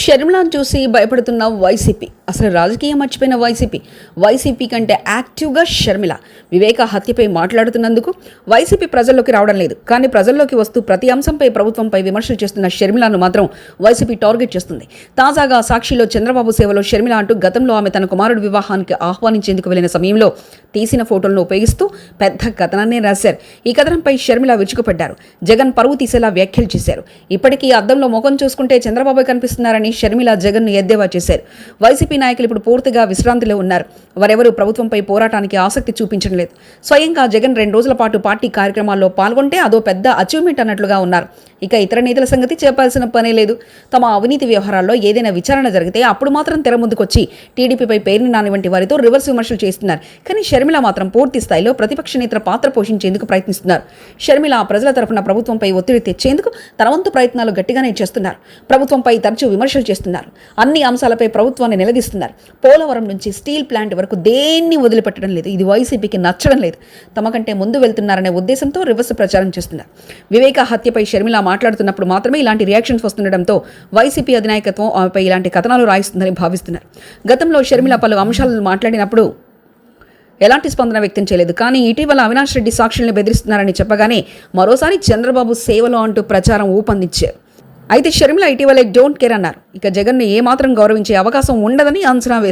షర్మిలాను చూసి భయపడుతున్న వైసీపీ, అసలు రాజకీయం మర్చిపోయిన వైసీపీ కంటే యాక్టివ్గా షర్మిల వివేక హత్యపై మాట్లాడుతున్నందుకు వైసీపీ ప్రజల్లోకి రావడం లేదు. కానీ ప్రజల్లోకి వస్తూ ప్రతి అంశంపై ప్రభుత్వంపై విమర్శలు చేస్తున్న షర్మిలను మాత్రం వైసీపీ టార్గెట్ చేస్తుంది. తాజాగా సాక్షిలో చంద్రబాబు సేవలో షర్మిల అంటూ గతంలో ఆమె తన కుమారుడి వివాహానికి ఆహ్వానించేందుకు వెళ్లిన సమయంలో తీసిన ఫోటోలను ఉపయోగిస్తూ పెద్ద కథనాన్నే రాశారు. ఈ కథనంపై షర్మిల విరుచుకుపడ్డారు. జగన్ పరువు తీసేలా వ్యాఖ్యలు చేశారు. ఇప్పటికీ అద్దంలో ముఖం చూసుకుంటే చంద్రబాబు కనిపిస్తున్నారని షర్మిల జగన్ను ఎద్దేవా చేశారు. వైసీపీ నాయకులు ఇప్పుడు పూర్తిగా విశ్రాంతిలో ఉన్నారు. వారెవరూ ప్రభుత్వంపై పోరాటానికి ఆసక్తి చూపించడం లేదు. స్వయంగా జగన్ 2 రోజుల పాటు పార్టీ కార్యక్రమాల్లో పాల్గొంటే అదో పెద్ద అచీవ్మెంట్ అన్నట్లుగా ఉన్నారు. ఇక ఇతర నేతల సంగతి చెప్పాల్సిన పనే లేదు. తమ అవినీతి వ్యవహారాల్లో ఏదైనా విచారణ జరిగితే అప్పుడు మాత్రం తెర ముందుకొచ్చి టీడీపీపై పేర్ని నాని వంటి వారితో రివర్స్ విమర్శలు చేస్తున్నారు. కానీ షర్మిల మాత్రం పూర్తి స్థాయిలో ప్రతిపక్ష నేతల పాత్ర పోషించేందుకు ప్రయత్నిస్తున్నారు. షర్మిల ప్రజల తరఫున ప్రభుత్వంపై ఒత్తిడి తెచ్చేందుకు తన వంతు ప్రయత్నాలు గట్టిగానే చేస్తున్నారు. ప్రభుత్వంపై తరచూ విమర్శలు చేస్తున్నారు. అన్ని అంశాలపై ప్రభుత్వాన్ని నిలదీస్తున్నారు. పోలవరం నుంచి స్టీల్ ప్లాంట్ వరకు దేన్ని వదిలిపెట్టడం లేదు. ఇది వైసీపీకి నచ్చడం లేదు. తమ కంటే ముందు వెళ్తున్నారనే ఉద్దేశంతో రివర్స్ ప్రచారం చేస్తున్నారు. వివేక హత్యపై షర్మిల మాట్లాడుతున్నప్పుడు మాత్రమే ఇలాంటి రియాక్షన్స్ వస్తుండటంతో వైసీపీ అధినాయకత్వం ఆమెపై ఇలాంటి కథనాలు రాయిస్తుందని భావిస్తున్నారు. గతంలో షర్మిల పలు అంశాలను మాట్లాడినప్పుడు ఎలాంటి స్పందన వ్యక్తం చేయలేదు. కానీ ఇటీవల అవినాష్ రెడ్డి సాక్షుల్ని బెదిరిస్తున్నారని చెప్పగానే మరోసారి చంద్రబాబు సేవలో అంటూ ప్రచారం ఊపందించారు. అయితే షర్మిల ఇటీవలే డోంట్ కేర్ అన్నారు. ఇక జగన్ను ఏమాత్రం గౌరవించే అవకాశం ఉండదని అంచనా వేశారు.